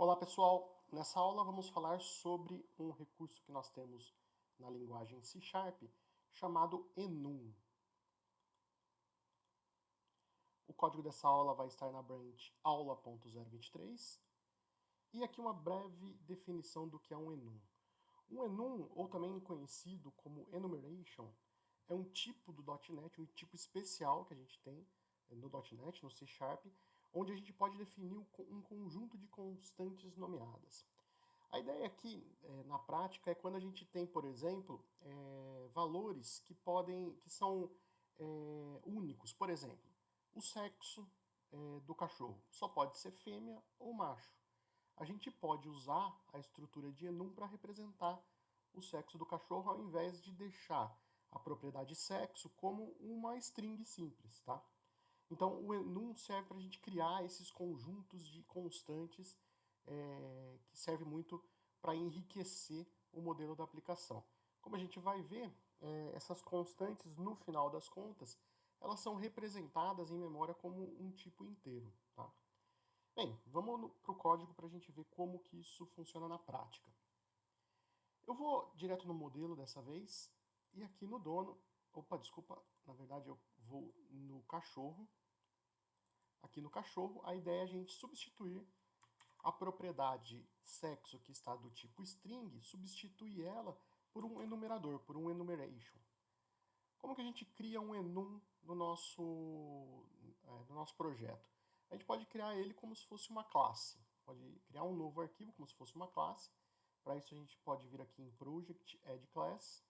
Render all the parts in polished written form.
Olá pessoal, nessa aula vamos falar sobre um recurso que nós temos na linguagem C# chamado enum. O código dessa aula vai estar na branch aula.023 e aqui uma breve definição do que é um enum. Um enum, ou também conhecido como enumeration, é um tipo do .NET, um tipo especial que a gente tem no .NET, no C#, onde a gente pode definir um conjunto de constantes nomeadas. A ideia aqui, na prática, é quando a gente tem, por exemplo, valores que são únicos. Por exemplo, o sexo do cachorro só pode ser fêmea ou macho. A gente pode usar a estrutura de enum para representar o sexo do cachorro, ao invés de deixar a propriedade sexo como uma string simples, tá? Então, o enum serve para a gente criar esses conjuntos de constantes que serve muito para enriquecer o modelo da aplicação. Como a gente vai ver, essas constantes, no final das contas, elas são representadas em memória como um tipo inteiro, tá? Bem, vamos para o código para a gente ver como que isso funciona na prática. Eu vou direto no modelo dessa vez, e aqui no dono, desculpa, na verdade eu vou no cachorro. Aqui no cachorro, a ideia é a gente substituir a propriedade sexo, que está do tipo string, substituir ela por um enumerador, por um enumeration. Como que a gente cria um enum no nosso projeto? A gente pode criar ele como se fosse uma classe. Pode criar um novo arquivo como se fosse uma classe. Para isso a gente pode vir aqui em Project, Add Class.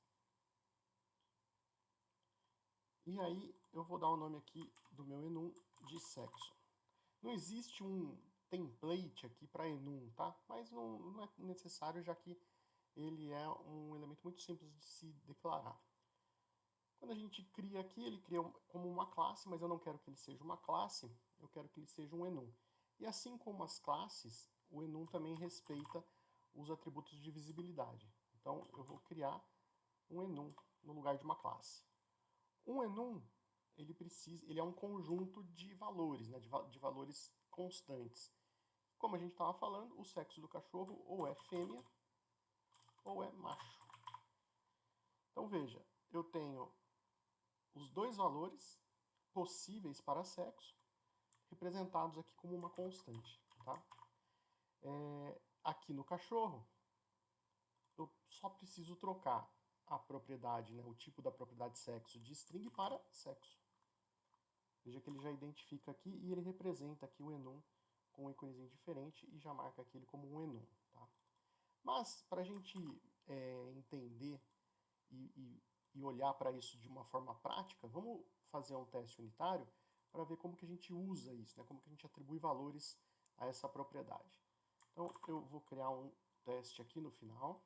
E aí eu vou dar o nome aqui do meu enum de sexo. Não existe um template aqui para enum, tá? Mas não é necessário, já que ele é um elemento muito simples de se declarar. Quando a gente cria aqui, ele cria como uma classe, mas eu não quero que ele seja uma classe, eu quero que ele seja um enum. E assim como as classes, o enum também respeita os atributos de visibilidade. Então eu vou criar um enum no lugar de uma classe. Um enum, ele é um conjunto de valores, né, de valores constantes. Como a gente estava falando, o sexo do cachorro ou é fêmea ou é macho. Então veja, eu tenho os dois valores possíveis para sexo, representados aqui como uma constante. Tá? Aqui no cachorro, eu só preciso trocar a propriedade, né, o tipo da propriedade sexo de string para sexo. Veja que ele já identifica aqui e ele representa aqui o enum com um íconezinho diferente e já marca aqui ele como um enum. Tá? Mas, para a gente entender e olhar para isso de uma forma prática, vamos fazer um teste unitário para ver como que a gente usa isso, né? Como que a gente atribui valores a essa propriedade. Então, eu vou criar um teste aqui no final.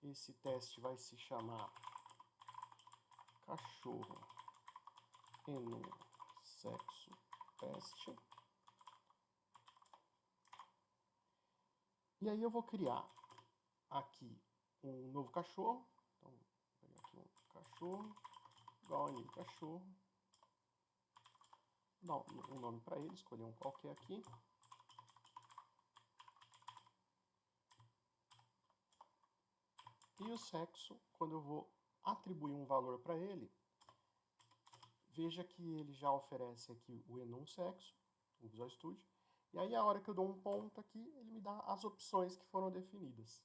Esse teste vai se chamar cachorro enum sexo teste. E aí eu vou criar aqui um novo cachorro. Então, vou pegar aqui um cachorro, igual a cachorro. Dar um nome para ele, escolher um qualquer aqui. E o sexo, quando eu vou atribuir um valor para ele, veja que ele já oferece aqui o enum sexo, o Visual Studio, e aí a hora que eu dou um ponto aqui, ele me dá as opções que foram definidas.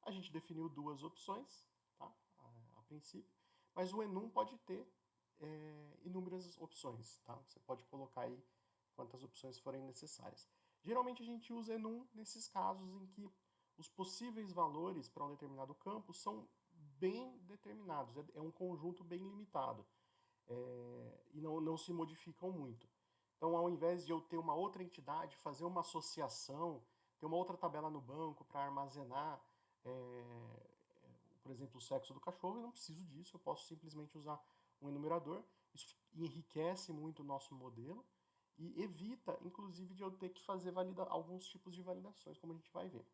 A gente definiu duas opções, tá? A princípio, mas o enum pode ter inúmeras opções, tá? Você pode colocar aí quantas opções forem necessárias. Geralmente a gente usa enum nesses casos em que os possíveis valores para um determinado campo são bem determinados, é um conjunto bem limitado e não se modificam muito. Então, ao invés de eu ter uma outra entidade, fazer uma associação, ter uma outra tabela no banco para armazenar, por exemplo, o sexo do cachorro, eu não preciso disso, eu posso simplesmente usar um enumerador. Isso enriquece muito o nosso modelo e evita, inclusive, de eu ter que fazer alguns tipos de validações, como a gente vai ver.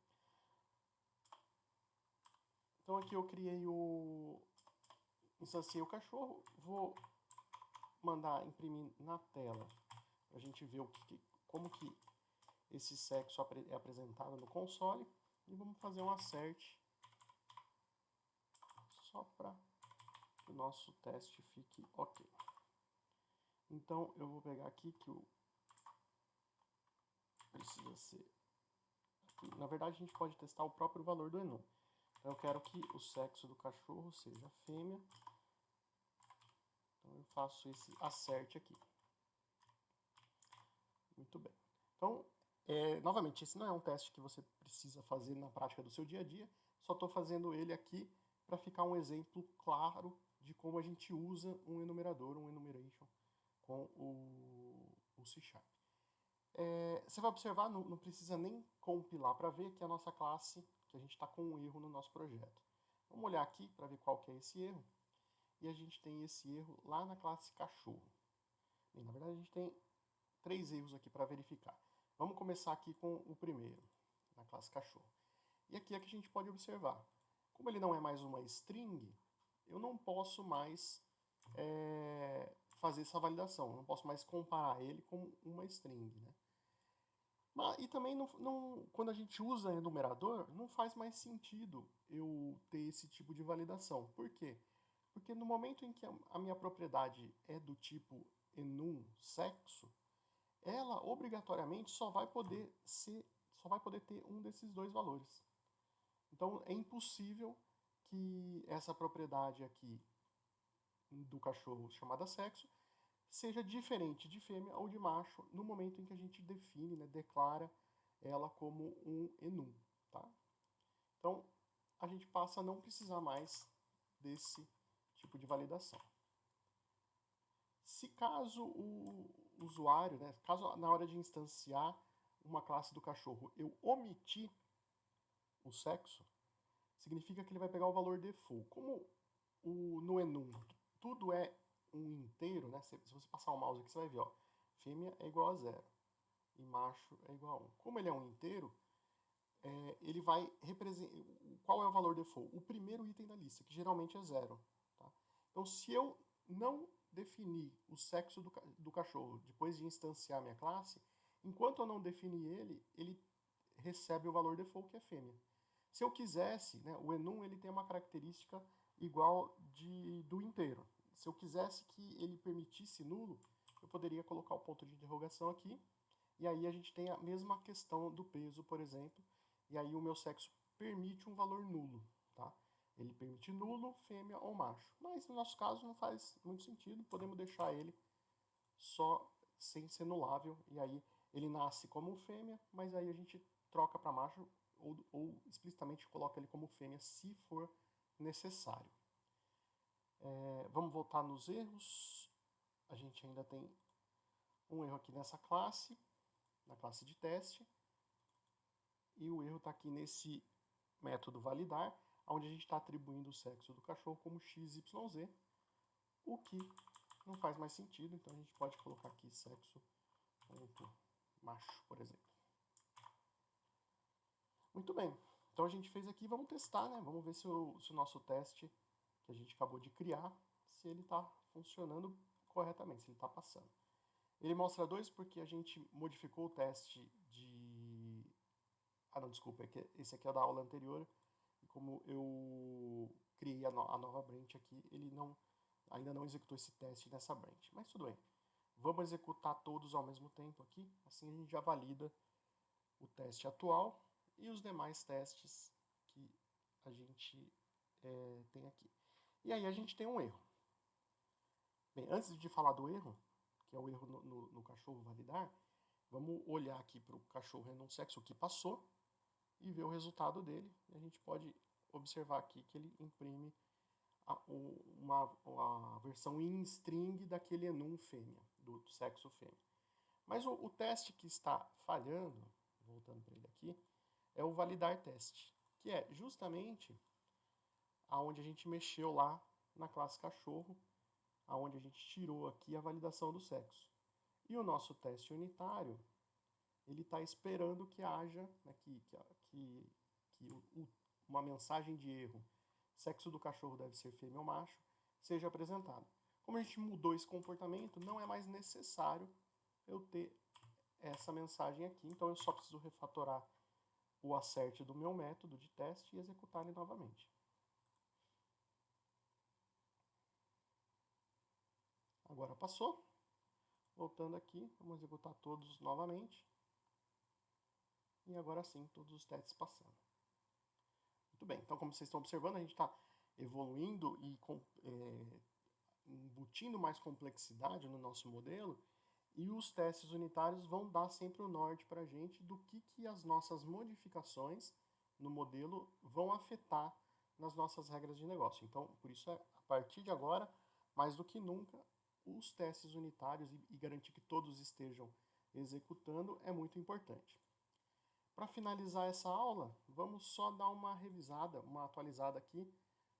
Então aqui eu instanciei o cachorro, vou mandar imprimir na tela para a gente ver como que esse sexo é apresentado no console e vamos fazer um assert só para que o nosso teste fique ok. Então eu vou pegar aqui que o precisa ser aqui. Na verdade a gente pode testar o próprio valor do enum. Então eu quero que o sexo do cachorro seja fêmea. Então eu faço esse assert aqui. Muito bem. Então, novamente, esse não é um teste que você precisa fazer na prática do seu dia a dia, só estou fazendo ele aqui para ficar um exemplo claro de como a gente usa um enumerador, um enumeration, com o C#. Você vai observar, não precisa nem compilar para ver que a nossa classe, que a gente está com um erro no nosso projeto. Vamos olhar aqui para ver qual que é esse erro. E a gente tem esse erro lá na classe cachorro. Bem, na verdade, a gente tem 3 erros aqui para verificar. Vamos começar aqui com o primeiro, na classe cachorro. E aqui é que a gente pode observar. Como ele não é mais uma string, eu não posso mais fazer essa validação. Eu não posso mais comparar ele com uma string, né? E também, quando a gente usa enumerador, não faz mais sentido eu ter esse tipo de validação. Por quê? Porque no momento em que a minha propriedade é do tipo enum sexo, ela obrigatoriamente só vai poder ter um desses dois valores. Então é impossível que essa propriedade aqui do cachorro chamada sexo seja diferente de fêmea ou de macho no momento em que a gente define, né, declara ela como um enum, tá? Então a gente passa a não precisar mais desse tipo de validação. Se caso o usuário, né, caso na hora de instanciar uma classe do cachorro eu omitir o sexo, significa que ele vai pegar o valor default. Como no enum tudo é um inteiro, né, se você passar o mouse aqui você vai ver, ó, fêmea é igual a 0 e macho é igual a 1. Como ele é um inteiro, ele vai representar... Qual é o valor default? O primeiro item da lista, que geralmente é 0. Tá? Então, se eu não definir o sexo do cachorro depois de instanciar minha classe, enquanto eu não definir ele recebe o valor default, que é fêmea. Se eu quisesse, né, o enum ele tem uma característica igual do inteiro. Se eu quisesse que ele permitisse nulo, eu poderia colocar o ponto de interrogação aqui, e aí a gente tem a mesma questão do peso, por exemplo, e aí o meu sexo permite um valor nulo, tá? Ele permite nulo, fêmea ou macho. Mas no nosso caso não faz muito sentido, podemos deixar ele só sem ser nulável, e aí ele nasce como fêmea, mas aí a gente troca para macho ou explicitamente coloca ele como fêmea se for necessário. Vamos voltar nos erros. A gente ainda tem um erro aqui nessa classe, na classe de teste, e o erro está aqui nesse método validar, onde a gente está atribuindo o sexo do cachorro como XYZ, o que não faz mais sentido, então a gente pode colocar aqui sexo macho, por exemplo. Muito bem, então a gente fez aqui, vamos testar, né? Vamos ver se o nosso teste que a gente acabou de criar, se ele está funcionando corretamente, se ele está passando. Ele mostra 2 porque a gente modificou o teste de... Ah, não, desculpa, esse aqui é da aula anterior, e como eu criei a nova branch aqui, ele ainda não executou esse teste nessa branch, mas tudo bem. Vamos executar todos ao mesmo tempo aqui, assim a gente já valida o teste atual e os demais testes que a gente tem aqui. E aí a gente tem um erro. Bem, antes de falar do erro, que é o erro no cachorro validar, vamos olhar aqui para o cachorro enum sexo que passou e ver o resultado dele. E a gente pode observar aqui que ele imprime uma versão in string daquele enum fêmea, do sexo fêmea. Mas o teste que está falhando, voltando para ele aqui, é o validar teste, que é justamente aonde a gente mexeu lá na classe cachorro, aonde a gente tirou aqui a validação do sexo. E o nosso teste unitário, ele está esperando que haja, né, uma mensagem de erro, sexo do cachorro deve ser fêmea ou macho, seja apresentada. Como a gente mudou esse comportamento, não é mais necessário eu ter essa mensagem aqui, então eu só preciso refatorar o assert do meu método de teste e executar ele novamente. Agora passou. Voltando aqui, vamos executar todos novamente. E agora sim, todos os testes passando. Muito bem, então como vocês estão observando, a gente está evoluindo e embutindo mais complexidade no nosso modelo, e os testes unitários vão dar sempre o norte para a gente do que as nossas modificações no modelo vão afetar nas nossas regras de negócio. Então, por isso, a partir de agora, mais do que nunca, os testes unitários e garantir que todos estejam executando é muito importante. Para finalizar essa aula, vamos só dar uma revisada, uma atualizada aqui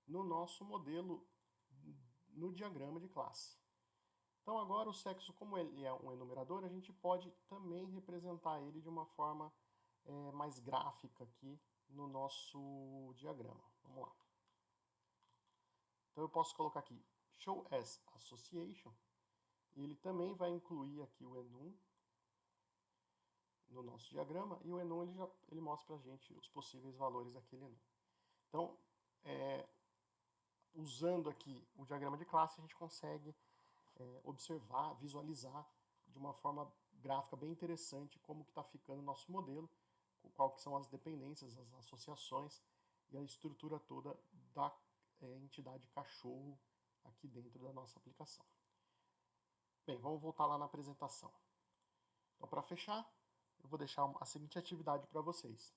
no nosso modelo, no diagrama de classe. Então agora o sexo, como ele é um enumerador, a gente pode também representar ele de uma forma mais gráfica aqui no nosso diagrama. Vamos lá. Então eu posso colocar aqui show as association, e ele também vai incluir aqui o enum no nosso diagrama, e o enum ele mostra para a gente os possíveis valores daquele enum. Então, usando aqui o diagrama de classe, a gente consegue observar, visualizar de uma forma gráfica bem interessante como que está ficando o nosso modelo, qual que são as dependências, as associações e a estrutura toda da entidade cachorro aqui dentro da nossa aplicação. Bem, vamos voltar lá na apresentação. Então, para fechar, eu vou deixar a seguinte atividade para vocês.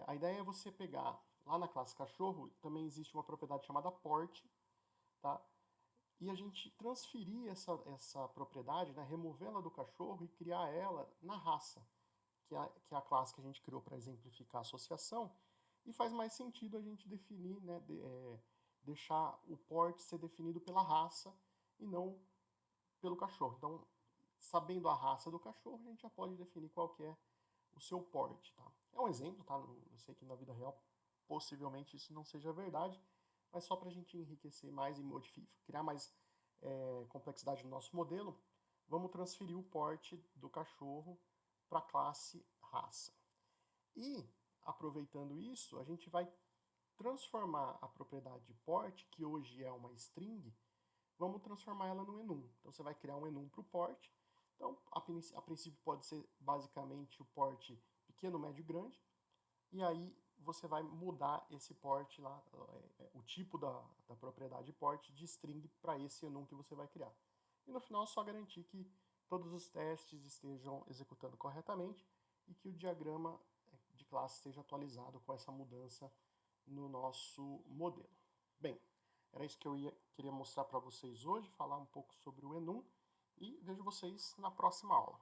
A ideia é você pegar, lá na classe cachorro, também existe uma propriedade chamada port, tá? E a gente transferir essa propriedade, né, removê-la do cachorro e criar ela na raça, que é a classe que a gente criou para exemplificar a associação, e faz mais sentido a gente definir, né, deixar o port ser definido pela raça e não pelo cachorro. Então, sabendo a raça do cachorro, a gente já pode definir qual que é o seu port. Tá? É um exemplo, tá? Eu sei que na vida real possivelmente isso não seja verdade, mas só para a gente enriquecer mais e criar mais complexidade no nosso modelo, vamos transferir o port do cachorro para a classe raça. E, aproveitando isso, a gente vai transformar a propriedade de port, que hoje é uma string, vamos transformar ela no enum. Então você vai criar um enum para o port. Então, a princípio pode ser basicamente o port pequeno, médio, grande. E aí você vai mudar esse port lá, o tipo da propriedade port de string para esse enum que você vai criar. E no final é só garantir que todos os testes estejam executando corretamente e que o diagrama de classe esteja atualizado com essa mudança no nosso modelo. Bem, era isso que eu queria mostrar para vocês hoje, falar um pouco sobre o enum, e vejo vocês na próxima aula.